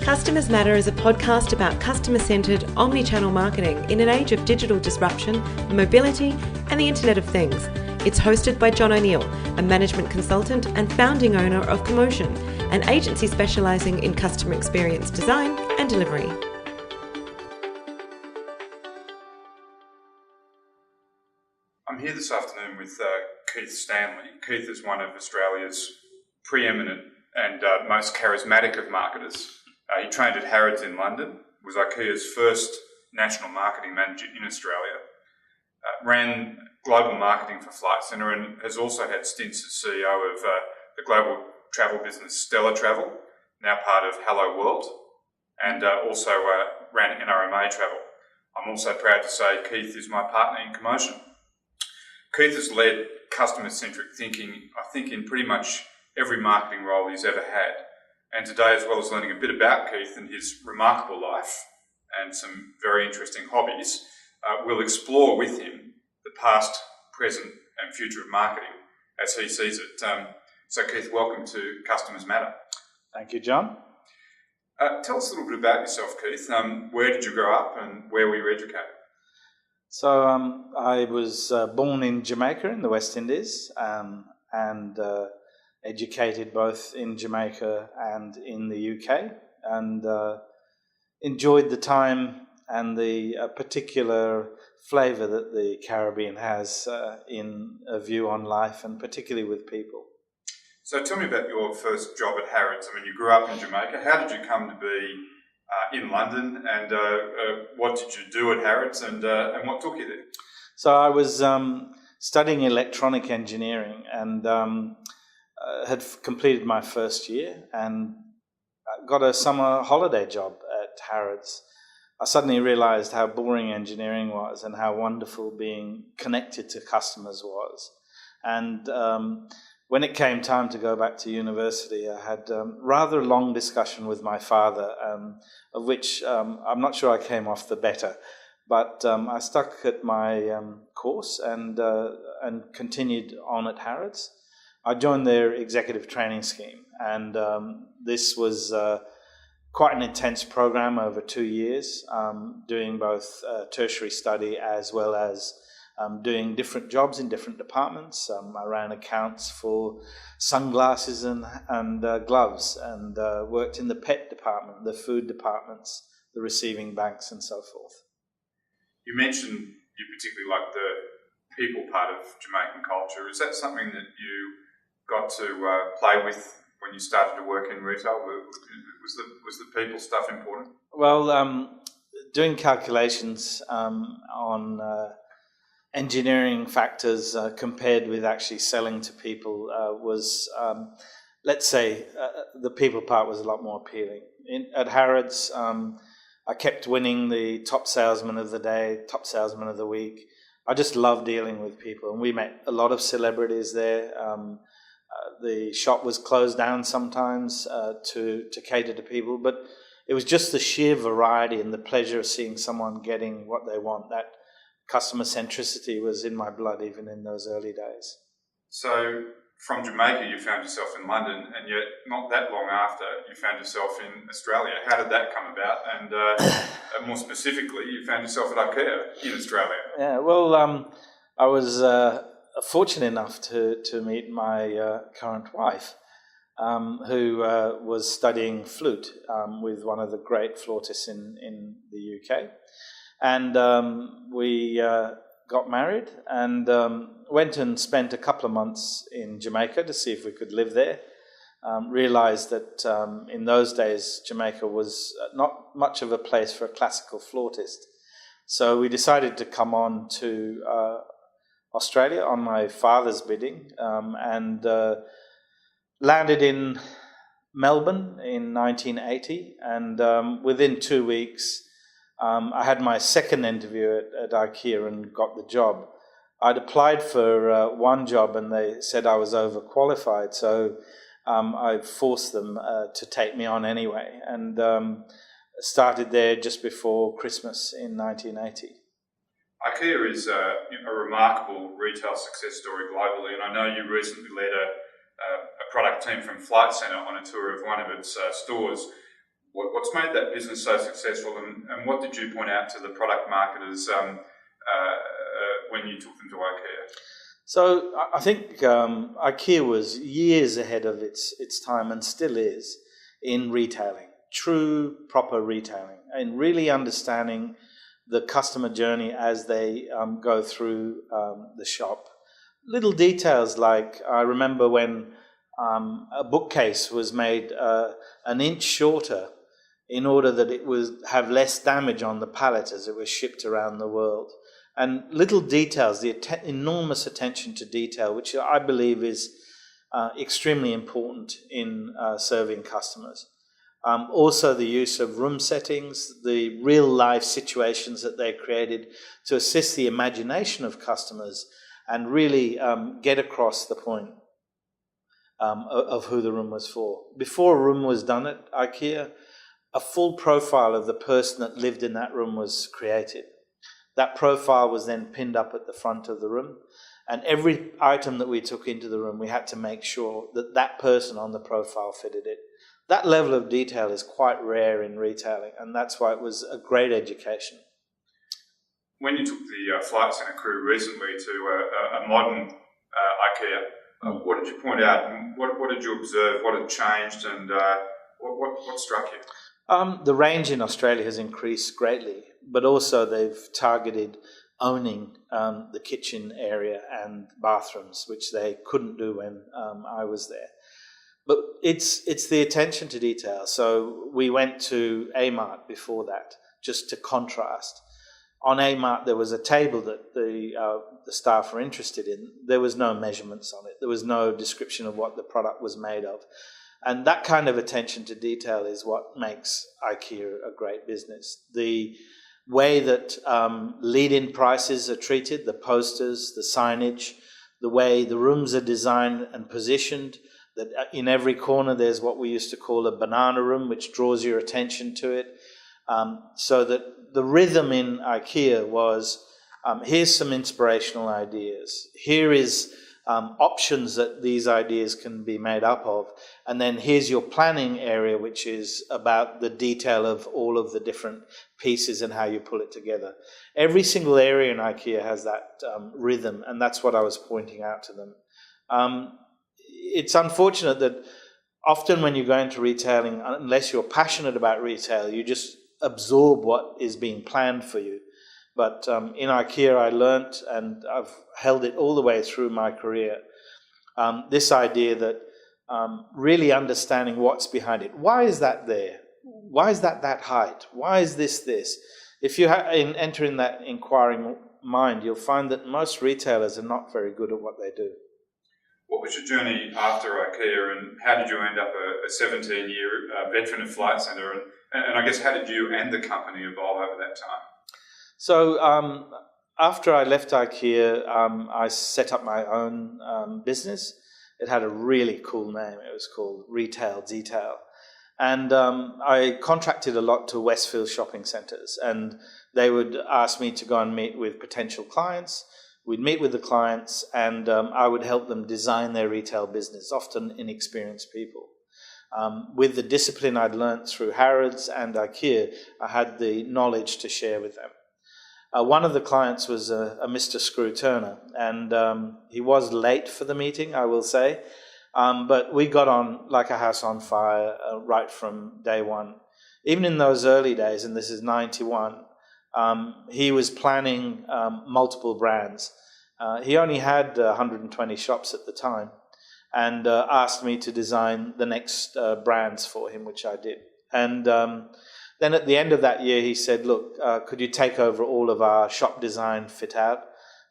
Customers Matter is a podcast about customer-centred, omni-channel marketing in an age of digital disruption, mobility, and the Internet of Things. It's hosted by John O'Neill, a management consultant and founding owner of Commotion, an agency specialising in customer experience design and delivery. I'm here this afternoon with Keith Stanley. Keith is one of Australia's preeminent and most charismatic of marketers. He trained at Harrods in London, was Ikea's first national marketing manager in Australia, ran global marketing for Flight Centre, and has also had stints as CEO of the global travel business Stella Travel, now part of Hello World, and also ran NRMA Travel. I'm also proud to say Keith is my partner in Commotion. Keith has led customer-centric thinking, I think, in pretty much every marketing role he's ever had. And today, as well as learning a bit about Keith and his remarkable life and some very interesting hobbies, we'll explore with him the past, present and future of marketing as he sees it. So Keith, welcome to Customers Matter. Thank you, John. Tell us a little bit about yourself, Keith. Where did you grow up and where were you educated? So I was born in Jamaica in the West Indies and educated both in Jamaica and in the UK, and enjoyed the time and the particular flavour that the Caribbean has in a view on life, and particularly with people. So tell me about your first job at Harrods. I mean, you grew up in Jamaica. How did you come to be in London, and what did you do at Harrods, and what took you there? So I was studying electronic engineering and had completed my first year and got a summer holiday job at Harrods. I suddenly realised how boring engineering was and how wonderful being connected to customers was. And when it came time to go back to university, I had rather a long discussion with my father, of which I'm not sure I came off the better. But I stuck at my course and continued on at Harrods. I joined their executive training scheme, and this was quite an intense program over 2 years, doing both tertiary study as well as doing different jobs in different departments. I ran accounts for sunglasses and gloves, and worked in the pet department, the food departments, the receiving banks, and so forth. You mentioned you particularly like the people part of Jamaican culture. Is that something that you got to play with when you started to work in retail? Was the people stuff important? Well, doing calculations on engineering factors compared with actually selling to people was, let's say, the people part was a lot more appealing. At Harrods, I kept winning the top salesman of the day, top salesman of the week. I just love dealing with people, and we met a lot of celebrities there. The shop was closed down sometimes to cater to people, but it was just the sheer variety and the pleasure of seeing someone getting what they want. That customer centricity was in my blood even in those early days. So from Jamaica you found yourself in London, and yet not that long after you found yourself in Australia. How did that come about? And more specifically, you found yourself at Ikea in Australia. Yeah, well, I was fortunate enough to meet my current wife, who was studying flute with one of the great flautists in the UK. And we got married and went and spent a couple of months in Jamaica to see if we could live there. Realised that in those days Jamaica was not much of a place for a classical flautist. So we decided to come on to Australia on my father's bidding, and landed in Melbourne in 1980, and within 2 weeks I had my second interview at Ikea and got the job. I'd applied for one job and they said I was overqualified, so I forced them to take me on anyway, and started there just before Christmas in 1980. Ikea is a remarkable retail success story globally, and I know you recently led a product team from Flight Centre on a tour of one of its stores. What's made that business so successful, and what did you point out to the product marketers when you took them to IKEA? So I think IKEA was years ahead of its time, and still is, in retailing, true, proper retailing, and really understanding the customer journey as they go through the shop. Little details like, I remember when a bookcase was made an inch shorter in order that it would have less damage on the pallet as it was shipped around the world. And little details, the enormous attention to detail, which I believe is extremely important in serving customers. Also the use of room settings, the real life situations that they created to assist the imagination of customers and really get across the point of who the room was for. Before a room was done at IKEA, a full profile of the person that lived in that room was created. That profile was then pinned up at the front of the room, and every item that we took into the room, we had to make sure that that person on the profile fitted it. That level of detail is quite rare in retailing, and that's why it was a great education. When you took the Flight Centre crew recently to a modern IKEA, what did you point out? What did you observe? What had changed, and what struck you? The range in Australia has increased greatly, but also they've targeted owning the kitchen area and bathrooms, which they couldn't do when I was there. But it's the attention to detail. So we went to A-Mart before that, just to contrast. On A-Mart, there was a table that the staff were interested in. There was no measurements on it. There was no description of what the product was made of. And that kind of attention to detail is what makes IKEA a great business. The way that lead-in prices are treated, the posters, the signage, the way the rooms are designed and positioned, that in every corner there's what we used to call a banana room, which draws your attention to it. So that the rhythm in IKEA was, here's some inspirational ideas. Here is options that these ideas can be made up of. And then here's your planning area, which is about the detail of all of the different pieces and how you pull it together. Every single area in IKEA has that rhythm, and that's what I was pointing out to them. It's unfortunate that often when you go into retailing, unless you're passionate about retail, you just absorb what is being planned for you. But in IKEA, I learnt, and I've held it all the way through my career, this idea that really understanding what's behind it. Why is that there? Why is that height? Why is this? If you enter in that inquiring mind, you'll find that most retailers are not very good at what they do. What was your journey after IKEA, and how did you end up a 17-year veteran of Flight Centre? And I guess, how did you and the company evolve over that time? So after I left IKEA, I set up my own business. It had a really cool name. It was called Retail Detail. And I contracted a lot to Westfield shopping centres, and they would ask me to go and meet with potential clients. We'd meet with the clients, and I would help them design their retail business, often inexperienced people. With the discipline I'd learnt through Harrods and Ikea, I had the knowledge to share with them. One of the clients was a Mr. Screw Turner, and he was late for the meeting, I will say, but we got on like a house on fire right from day one. Even in those early days, and this is 91, he was planning multiple brands. He only had 120 shops at the time, and asked me to design the next brands for him, which I did. And then at the end of that year, he said, look, could you take over all of our shop design fit out?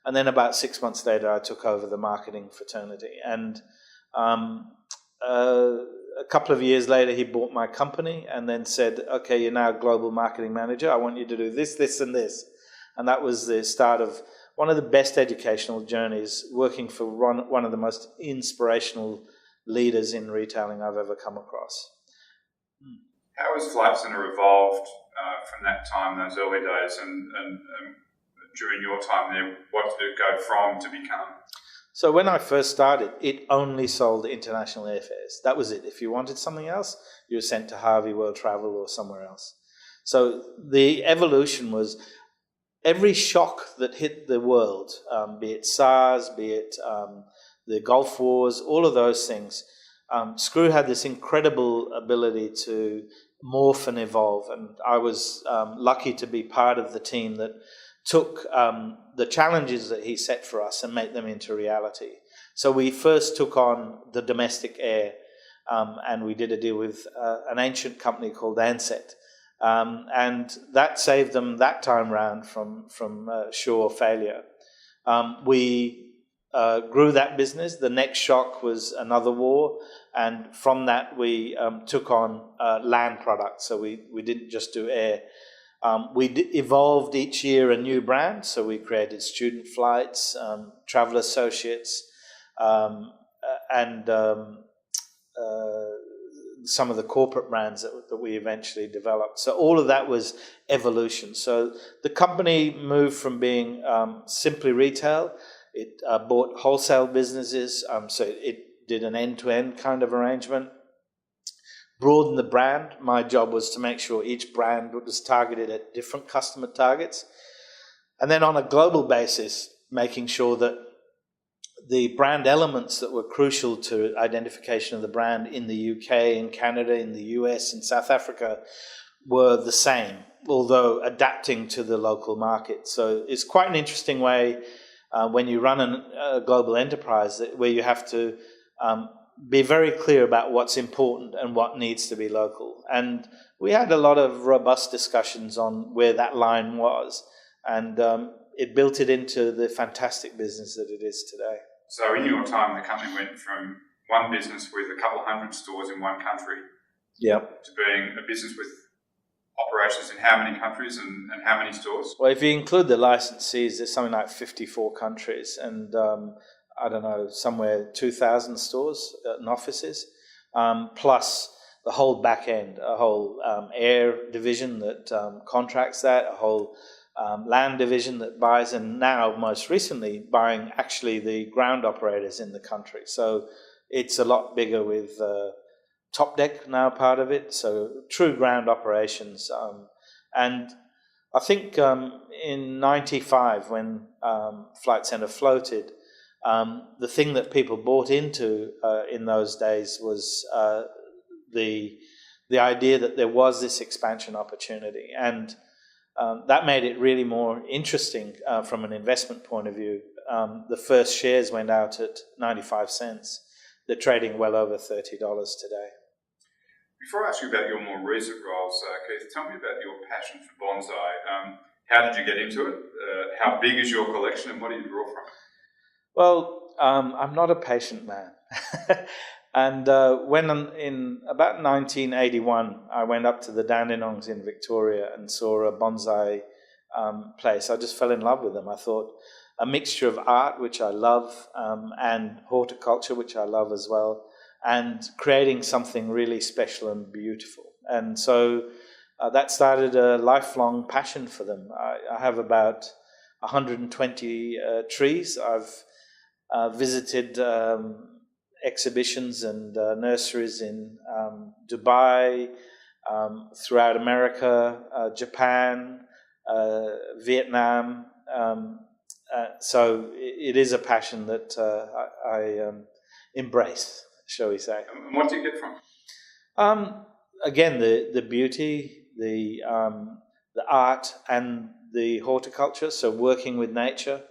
And then about 6 months later, I took over the marketing fraternity. And a couple of years later, he bought my company and then said, okay, you're now global marketing manager. I want you to do this, this, and this. And that was the start of one of the best educational journeys, working for one of the most inspirational leaders in retailing I've ever come across. How has Flight Centre evolved from that time, those early days, and during your time there, what did it go from to become? So when I first started, it only sold international airfares. That was it. If you wanted something else, you were sent to Harvey World Travel or somewhere else. So the evolution was every shock that hit the world, be it SARS, be it the Gulf Wars, all of those things, Screw had this incredible ability to morph and evolve. And I was lucky to be part of the team that took the challenges that he set for us and make them into reality. So we first took on the domestic air, and we did a deal with an ancient company called Ansett. And that saved them that time round from sure failure. We grew that business. The next shock was another war, and from that we took on land products. So we didn't just do air. We evolved each year a new brand. So we created Student Flights, Travel Associates, and some of the corporate brands that we eventually developed. So all of that was evolution. So the company moved from being simply retail. It bought wholesale businesses. So it did an end-to-end kind of arrangement. Broaden the brand. My job was to make sure each brand was targeted at different customer targets. And then on a global basis, making sure that the brand elements that were crucial to identification of the brand in the UK, in Canada, in the US, in South Africa were the same, although adapting to the local market. So it's quite an interesting way when you run a global enterprise where you have to be very clear about what's important and what needs to be local. And we had a lot of robust discussions on where that line was, and it built it into the fantastic business that it is today. So in your time, the company went from one business with a couple of hundred stores in one country to being a business with operations in how many countries and how many stores? Well, if you include the licensees, there's something like 54 countries and I don't know, somewhere 2,000 stores and offices, plus the whole back end, a whole air division that contracts that, a whole land division that buys, and now most recently buying actually the ground operators in the country. So it's a lot bigger with Top Deck now part of it, so true ground operations. And I think in 95 when Flight Centre floated, the thing that people bought into in those days was the idea that there was this expansion opportunity, and that made it really more interesting from an investment point of view. The first shares went out at 95 cents. They're trading well over $30 today. Before I ask you about your more recent roles, Keith, tell me about your passion for bonsai. How did you get into it? How big is your collection, and what do you draw from it? Well, I'm not a patient man. And when in about 1981, I went up to the Dandenongs in Victoria and saw a bonsai place. I just fell in love with them. I thought a mixture of art, which I love, and horticulture, which I love as well, and creating something really special and beautiful. And so that started a lifelong passion for them. I have about 120 trees. I've visited exhibitions and nurseries in Dubai, throughout America, Japan, Vietnam. So it is a passion that I embrace, shall we say. And what do you get from it? Again, the beauty, the art, and the horticulture. So working with nature.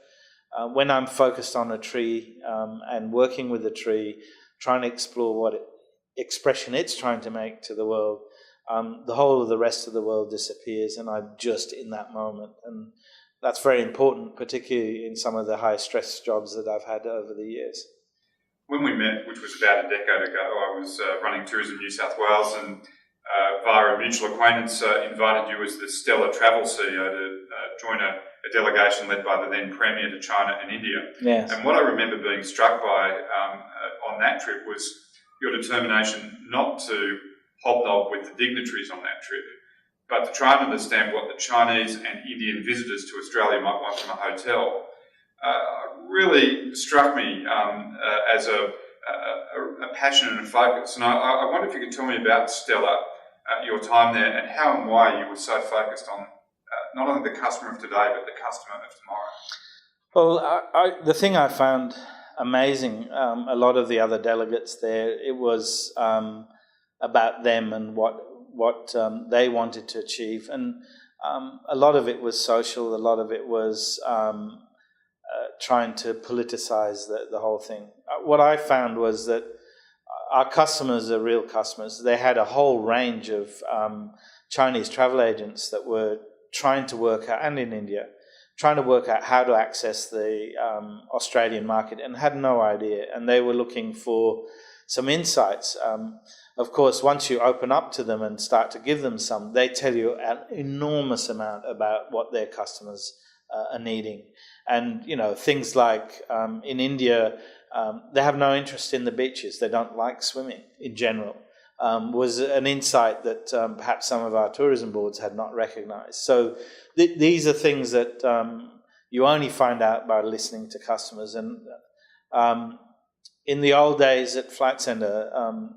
When I'm focused on a tree and working with a tree, trying to explore what expression it's trying to make to the world, the whole of the rest of the world disappears, and I'm just in that moment. And that's very important, particularly in some of the high-stress jobs that I've had over the years. When we met, which was about a decade ago, I was running Tourism New South Wales, and via a mutual acquaintance invited you as the Stella travel CEO to join a delegation led by the then Premier to China and India. Yes. And what I remember being struck by on that trip was your determination not to hobnob with the dignitaries on that trip, but to try and understand what the Chinese and Indian visitors to Australia might want from a hotel. really struck me as a passion and a focus. And I wonder if you could tell me about Stella, your time there, and how and why you were so focused on not only the customer of today, but the customer of tomorrow. Well, the thing I found amazing, a lot of the other delegates there, it was about them and what they wanted to achieve. And a lot of it was social, a lot of it was trying to politicize the whole thing. What I found was that our customers are real customers. They had a whole range of Chinese travel agents that were trying to work out, and in India, trying to work out how to access the Australian market and had no idea. And they were looking for some insights. Of course, once you open up to them and start to give them some, they tell you an enormous amount about what their customers are needing. And, you know, things like in India, they have no interest in the beaches. They don't like swimming in general. Was an insight that perhaps some of our tourism boards had not recognized. So these are things that you only find out by listening to customers. And in the old days at Flight Centre,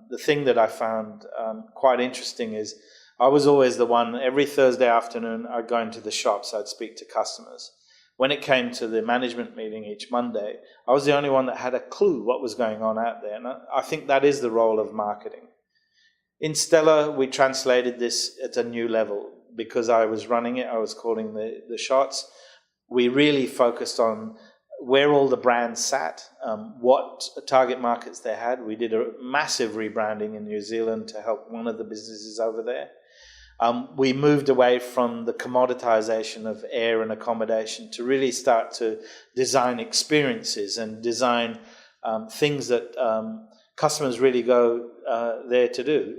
the thing that I found quite interesting is I was always the one, every Thursday afternoon, I'd go into the shops, I'd speak to customers. When it came to the management meeting each Monday, I was the only one that had a clue what was going on out there. And I think that is the role of marketing. In Stella, we translated this at a new level. Because I was running it, I was calling the shots. We really focused on where all the brands sat, what target markets they had. We did a massive rebranding in New Zealand to help one of the businesses over there. We moved away from the commoditization of air and accommodation to really start to design experiences and design things that customers really go there to do.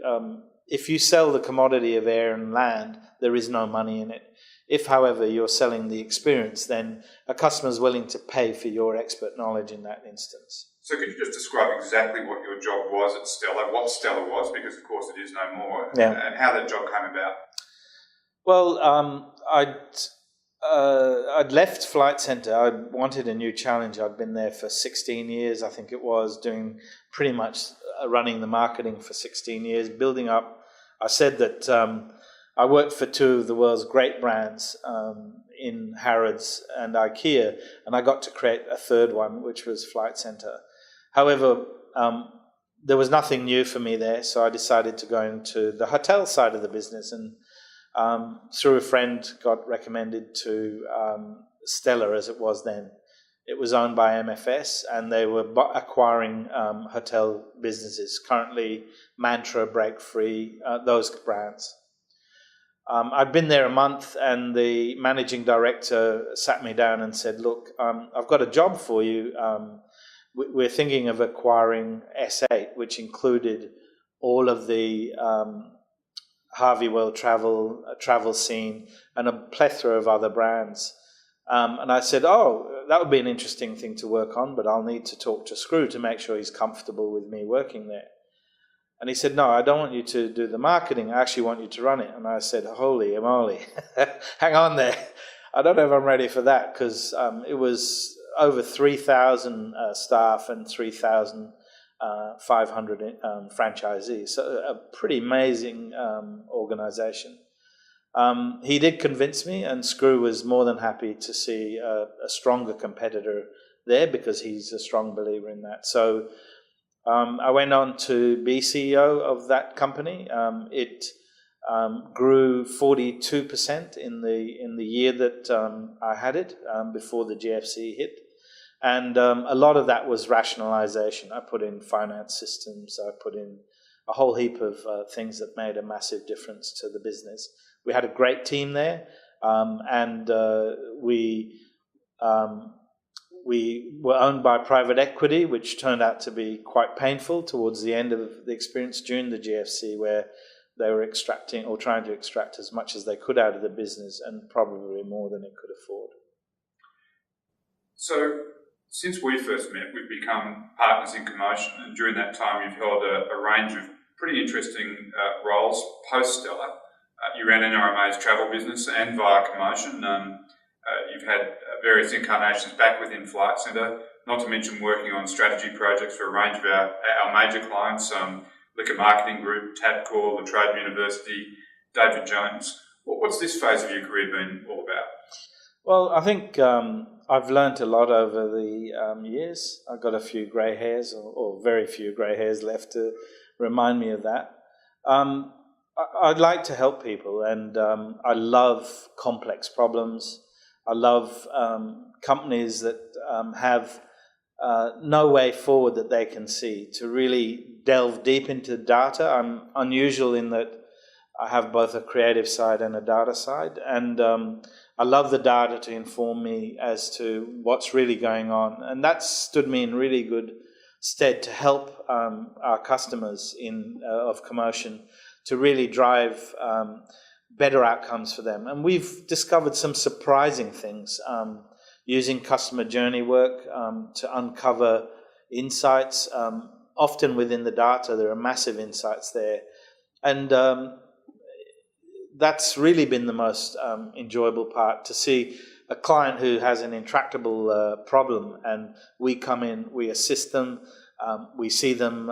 If you sell the commodity of air and land, there is no money in it. If, however, you're selling the experience, then a customer is willing to pay for your expert knowledge in that instance. So could you just describe exactly what your job was at Stella, what Stella was, because of course it is no more, and how that job came about? Well, I'd left Flight Centre. I wanted a new challenge. I'd been there for 16 years, I think it was, doing pretty much running the marketing for 16 years, building up. I said that I worked for two of the world's great brands in Harrods and Ikea, and I got to create a third one, which was Flight Centre. However, there was nothing new for me there, so I decided to go into the hotel side of the business, and through a friend got recommended to Stella, as it was then. It was owned by MFS, and they were acquiring hotel businesses, currently Mantra, Break Free, those brands. I'd been there a month, and the managing director sat me down and said, look, I've got a job for you. We're thinking of acquiring S8, which included all of the Harvey World Travel Scene, and a plethora of other brands. And I said, oh, that would be an interesting thing to work on, but I'll need to talk to Screw to make sure he's comfortable with me working there. And he said, no, I don't want you to do the marketing. I actually want you to run it. And I said, holy moly, hang on there. I don't know if I'm ready for that, because it was over 3,000 staff and 3,500 franchisees. So a pretty amazing organisation. He did convince me, and Screw was more than happy to see a stronger competitor there, because he's a strong believer in that. So I went on to be CEO of that company. It grew 42% in the year that I had it, before the GFC hit. And a lot of that was rationalization. I put in finance systems. I put in a whole heap of things that made a massive difference to the business. We had a great team there, and we were owned by private equity, which turned out to be quite painful towards the end of the experience during the GFC, where they were extracting or trying to extract as much as they could out of the business, and probably more than it could afford. So, since we first met, we've become partners in Commotion, and during that time you've held a range of pretty interesting roles post-Stella. You ran NRMA's travel business and via Commotion. You've had various incarnations back within Flight Centre, not to mention working on strategy projects for a range of our major clients, Liquor Marketing Group, Tabcorp, La Trobe University, David Jones. What's this phase of your career been all about? Well, I think I've learnt a lot over the years. I've got a few grey hairs, or very few grey hairs left to remind me of that. I'd like to help people, and I love complex problems. I love companies that have no way forward that they can see, to really delve deep into data. I'm unusual in that I have both a creative side and a data side, and I love the data to inform me as to what's really going on, and that's stood me in really good stead to help our customers of Commotion to really drive better outcomes for them. And we've discovered some surprising things using customer journey work to uncover insights. Often within the data, there are massive insights there. And that's really been the most enjoyable part, to see a client who has an intractable problem, and we come in, we assist them, we see them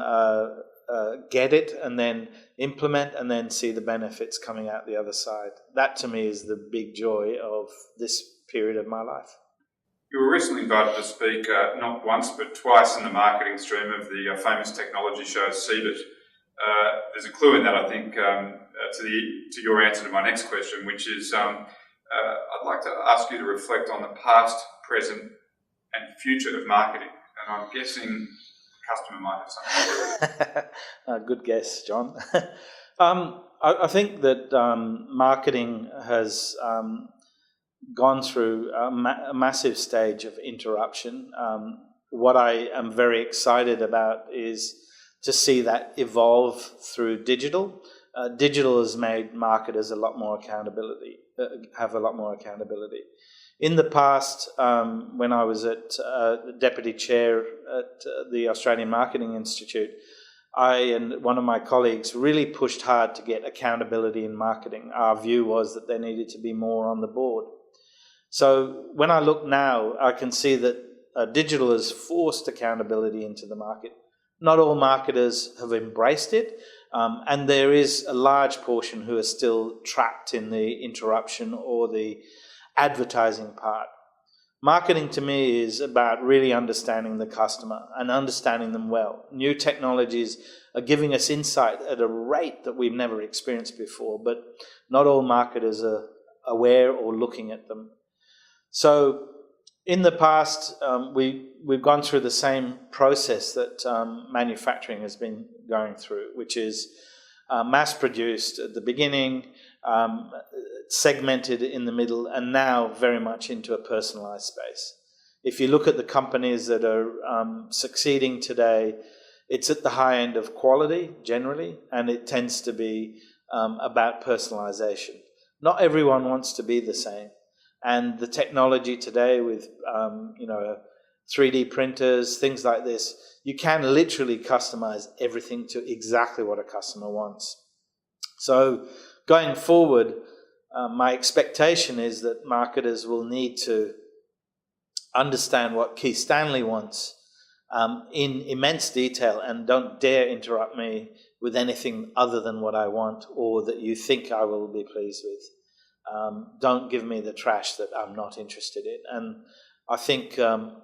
get it and then implement, and then see the benefits coming out the other side. That to me is the big joy of this period of my life. You were recently invited to speak not once but twice in the marketing stream of the famous technology show CeBIT. There's a clue in that, I think, to your answer to my next question, which is I'd like to ask you to reflect on the past, present and future of marketing. And I'm guessing customer might have something. Good guess, John. I think that marketing has gone through a massive stage of interruption. What I am very excited about is to see that evolve through digital. Digital has made marketers have a lot more accountability. In the past, when I was at deputy chair at the Australian Marketing Institute, I and one of my colleagues really pushed hard to get accountability in marketing. Our view was that there needed to be more on the board. So when I look now, I can see that digital has forced accountability into the market. Not all marketers have embraced it, and there is a large portion who are still trapped in the interruption or the advertising part. Marketing to me is about really understanding the customer and understanding them well. New technologies are giving us insight at a rate that we've never experienced before, but not all marketers are aware or looking at them. So in the past, we've gone through the same process that manufacturing has been going through, which is mass-produced at the beginning, segmented in the middle, and now very much into a personalised space. If you look at the companies that are succeeding today, it's at the high end of quality generally, and it tends to be about personalisation. Not everyone wants to be the same. And the technology today with 3D printers, things like this, you can literally customize everything to exactly what a customer wants. So going forward, my expectation is that marketers will need to understand what Keith Stanley wants in immense detail, and don't dare interrupt me with anything other than what I want or that you think I will be pleased with. Don't give me the trash that I'm not interested in. And I think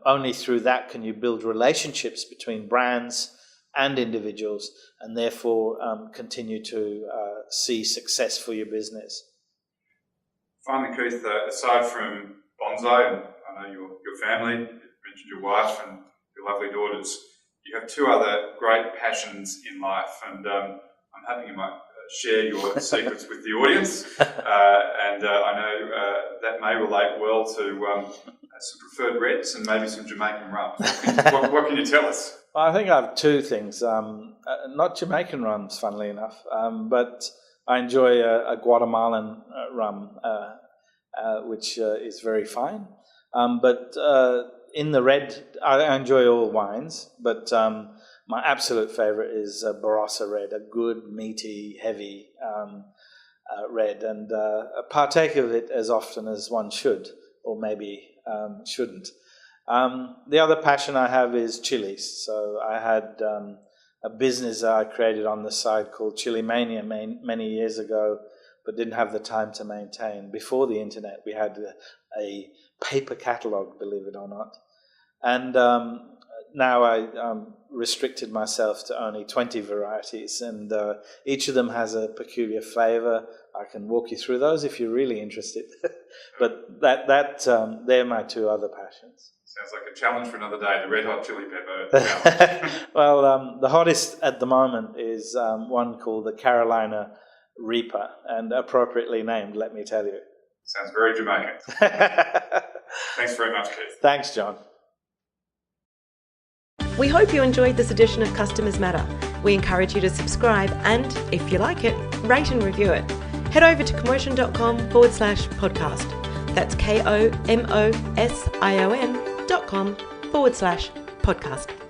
only through that can you build relationships between brands and individuals, and therefore continue to see success for your business. Finally, Keith, aside from Bonsai, and I know your family, you mentioned your wife and your lovely daughters, you have two other great passions in life, and I'm hoping you might share your secrets with the audience, and I know that may relate well to some preferred reds and maybe some Jamaican rums. What can you tell us? Well, I think I have two things. Not Jamaican rums, funnily enough, but I enjoy a Guatemalan rum, which is very fine. But in the red, I enjoy all wines, but my absolute favourite is Barossa Red, a good, meaty, heavy red, and partake of it as often as one should. or maybe shouldn't. The other passion I have is chilies. So I had a business that I created on the side called Chili Mania many years ago, but didn't have the time to maintain. Before the internet, we had a paper catalogue, believe it or not. And now I restricted myself to only 20 varieties, and each of them has a peculiar flavour. I can walk you through those if you're really interested. But they're my two other passions. Sounds like a challenge for another day, the red hot chili pepper challenge. Well, the hottest at the moment is one called the Carolina Reaper, and appropriately named, let me tell you. Sounds very Jamaican. Thanks very much, Keith. Thanks, John. We hope you enjoyed this edition of Customers Matter. We encourage you to subscribe and, if you like it, rate and review it. Head over to commotion.com/podcast. That's KOMOSION.com/podcast.